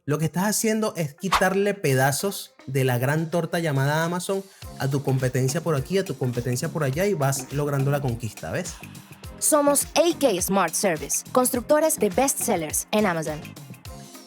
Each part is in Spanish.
lo que estás haciendo es quitarle pedazos de la gran torta llamada Amazon a tu competencia por aquí, a tu competencia por allá y vas logrando la conquista, ¿ves? Somos AK Smart Service, constructores de bestsellers en Amazon.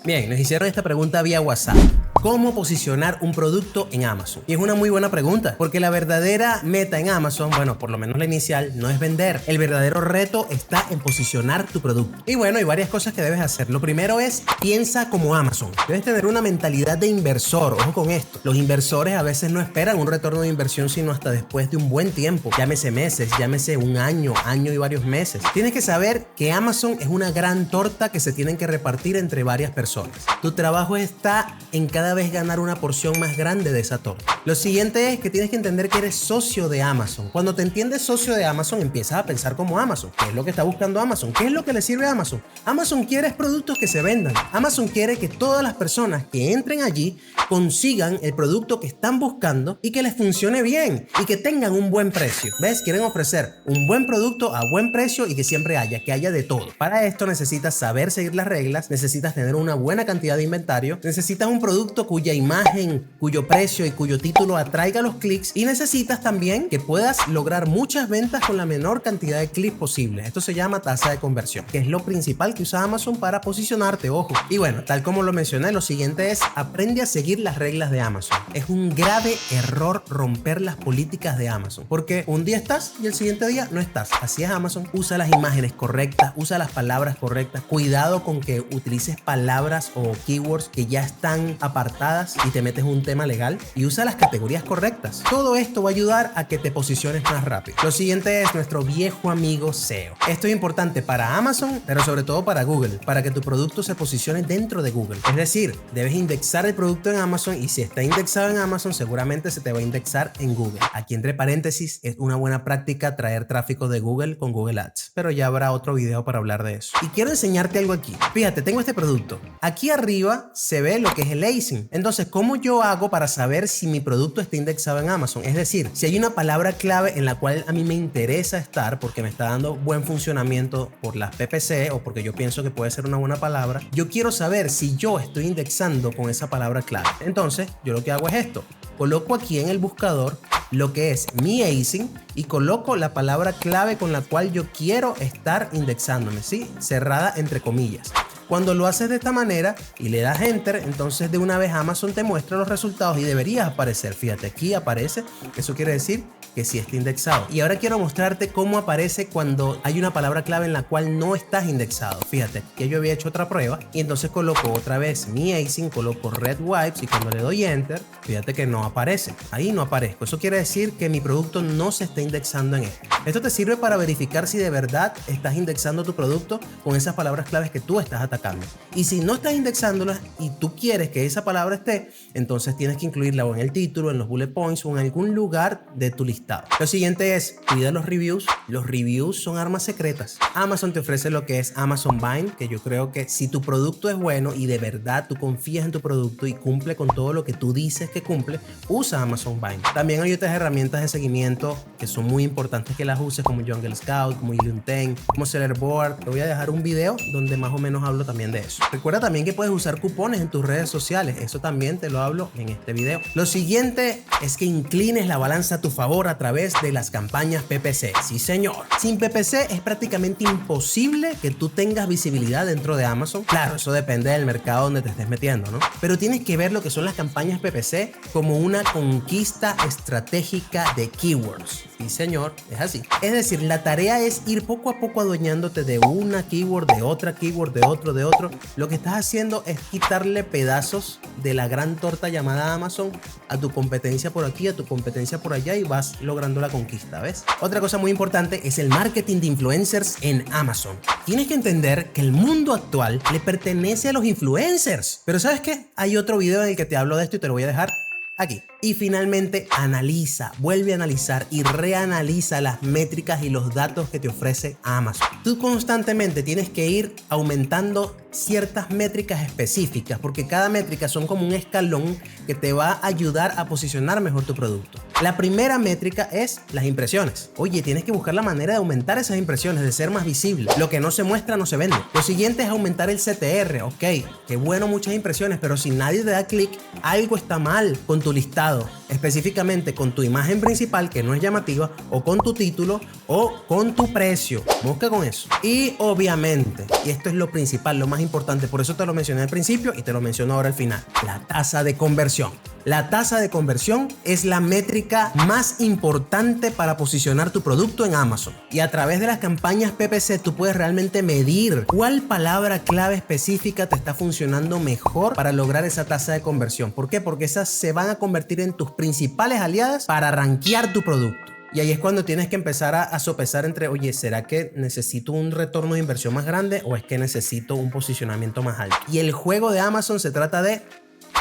Bien, nos hicieron esta pregunta vía WhatsApp. ¿Cómo posicionar un producto en Amazon? Y es una muy buena pregunta, porque la verdadera meta en Amazon, bueno, por lo menos la inicial, no es vender. El verdadero reto está en posicionar tu producto. Y bueno, hay varias cosas que debes hacer. Lo primero es, piensa como Amazon. Debes tener una mentalidad de inversor. Ojo con esto. Los inversores a veces no esperan un retorno de inversión, sino hasta después de un buen tiempo. Llámese meses, llámese un año y varios meses. Tienes que saber que Amazon es una gran torta que se tienen que repartir entre varias personas. Tu trabajo está en cada vez ganar una porción más grande de esa torta. Lo siguiente es que tienes que entender que eres socio de Amazon. Cuando te entiendes socio de Amazon, empiezas a pensar como Amazon. ¿Qué es lo que está buscando Amazon? ¿Qué es lo que le sirve a Amazon? Amazon quiere productos que se vendan. Amazon quiere que todas las personas que entren allí consigan el producto que están buscando y que les funcione bien y que tengan un buen precio. ¿Ves? Quieren ofrecer un buen producto a buen precio y que siempre que haya de todo. Para esto necesitas saber seguir las reglas, necesitas tener una buena cantidad de inventario, necesitas un producto cuya imagen, cuyo precio y cuyo título atraiga los clics y necesitas también que puedas lograr muchas ventas con la menor cantidad de clics posible. Esto se llama tasa de conversión, que es lo principal que usa Amazon para posicionarte, ojo. Y bueno, tal como lo mencioné, lo siguiente es aprende a seguir las reglas de Amazon. Es un grave error romper las políticas de Amazon, porque un día estás y el siguiente día no estás. Así es Amazon. Usa las imágenes correctas, usa las palabras correctas. Cuidado con que utilices palabras o keywords que ya están apartadas y te metes un tema legal, y usa las categorías correctas. Todo esto va a ayudar a que te posiciones más rápido. Lo siguiente es nuestro viejo amigo SEO. Esto es importante para Amazon, pero sobre todo para Google, para que tu producto se posicione dentro de Google. Es decir, debes indexar el producto en Amazon y si está indexado en Amazon, seguramente se te va a indexar en Google. Aquí entre paréntesis, es una buena práctica traer tráfico de Google con Google Ads, pero ya habrá otro video para hablar de eso. Y quiero enseñarte algo aquí. Fíjate, tengo este producto. Aquí arriba se ve lo que es el ASIN. Entonces, ¿cómo yo hago para saber si mi producto está indexado en Amazon? Es decir, si hay una palabra clave en la cual a mí me interesa estar porque me está dando buen funcionamiento por las PPC o porque yo pienso que puede ser una buena palabra, yo quiero saber si yo estoy indexando con esa palabra clave. Entonces, yo lo que hago es esto. Coloco aquí en el buscador lo que es mi ASIN y coloco la palabra clave con la cual yo quiero estar indexándome, ¿sí? Cerrada entre comillas. Cuando lo haces de esta manera y le das enter, entonces de una vez Amazon te muestra los resultados y deberías aparecer. Fíjate, aquí aparece. Eso quiere decir que sí está indexado. Y ahora quiero mostrarte cómo aparece cuando hay una palabra clave en la cual no estás indexado. Fíjate, que yo había hecho otra prueba y entonces coloco otra vez mi ASIN, coloco Red Wipes y cuando le doy enter, fíjate que no aparece. Ahí no aparezco. Eso quiere decir que mi producto no se está indexando en esto. Esto te sirve para verificar si de verdad estás indexando tu producto con esas palabras claves que tú estás atacando. Y si no estás indexándolas y tú quieres que esa palabra esté, entonces tienes que incluirla o en el título, en los bullet points o en algún lugar de tu listado. Lo siguiente es, cuida los reviews. Los reviews son armas secretas. Amazon te ofrece lo que es Amazon Bind, que yo creo que si tu producto es bueno y de verdad tú confías en tu producto y cumple con todo lo que tú dices que cumple, usa Amazon Bind. También hay otras herramientas de seguimiento que son muy importantes que las uses, como Jungle Scout, como Illuminate, como Sellerboard. Te voy a dejar un video donde más o menos hablo también de eso. Recuerda también que puedes usar cupones en tus redes sociales. Eso también te lo hablo en este video. Lo siguiente es que inclines la balanza a tu favor a través de las campañas PPC. Sí, señor. Sin PPC es prácticamente imposible que tú tengas visibilidad dentro de Amazon. Claro, eso depende del mercado donde te estés metiendo, ¿no? Pero tienes que ver lo que son las campañas PPC como una conquista estratégica de keywords. Sí, señor, es así. Es decir, la tarea es ir poco a poco adueñándote de una keyword, de otra keyword, de otro. Lo que estás haciendo es quitarle pedazos de la gran torta llamada Amazon a tu competencia por aquí, a tu competencia por allá y vas logrando la conquista, ¿ves? Otra cosa muy importante es el marketing de influencers en Amazon. Tienes que entender que el mundo actual le pertenece a los influencers. Pero ¿sabes qué? Hay otro video en el que te hablo de esto y te lo voy a dejar aquí. Y finalmente, analiza, vuelve a analizar y reanaliza las métricas y los datos que te ofrece Amazon. Tú constantemente tienes que ir aumentando ciertas métricas específicas, porque cada métrica son como un escalón que te va a ayudar a posicionar mejor tu producto. La primera métrica es las impresiones. Oye, tienes que buscar la manera de aumentar esas impresiones, de ser más visible. Lo que no se muestra no se vende. Lo siguiente es aumentar el CTR. Ok, qué bueno, muchas impresiones, pero si nadie te da clic, algo está mal con tu listado, específicamente con tu imagen principal que no es llamativa, o con tu título, o con tu precio. Busca con eso. Y obviamente, y esto es lo principal, lo más importante, por eso te lo mencioné al principio y te lo menciono ahora al final, la tasa de conversión. La tasa de conversión es la métrica más importante para posicionar tu producto en Amazon. Y a través de las campañas PPC tú puedes realmente medir cuál palabra clave específica te está funcionando mejor para lograr esa tasa de conversión. ¿Por qué? Porque esas se van a convertir en tus principales aliadas para rankear tu producto. Y ahí es cuando tienes que empezar a sopesar entre, oye, ¿será que necesito un retorno de inversión más grande o es que necesito un posicionamiento más alto? Y el juego de Amazon se trata de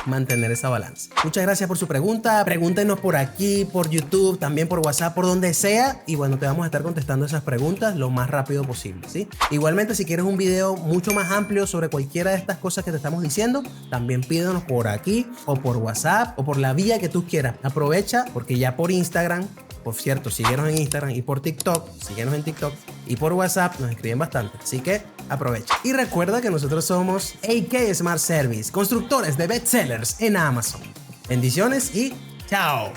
mantener esa balanza. Muchas gracias por su pregunta. Pregúntenos por aquí, por YouTube, también por WhatsApp, por donde sea. Y bueno, te vamos a estar contestando esas preguntas lo más rápido posible, ¿sí? Igualmente, si quieres un video mucho más amplio sobre cualquiera de estas cosas que te estamos diciendo, también pídenos por aquí o por WhatsApp o por la vía que tú quieras. Aprovecha porque ya por Instagram, por cierto, síguenos en Instagram y por TikTok, síguenos en TikTok y por WhatsApp nos escriben bastante, así que aprovecha. Y recuerda que nosotros somos AK Smart Service, constructores de bestsellers en Amazon. Bendiciones y chao.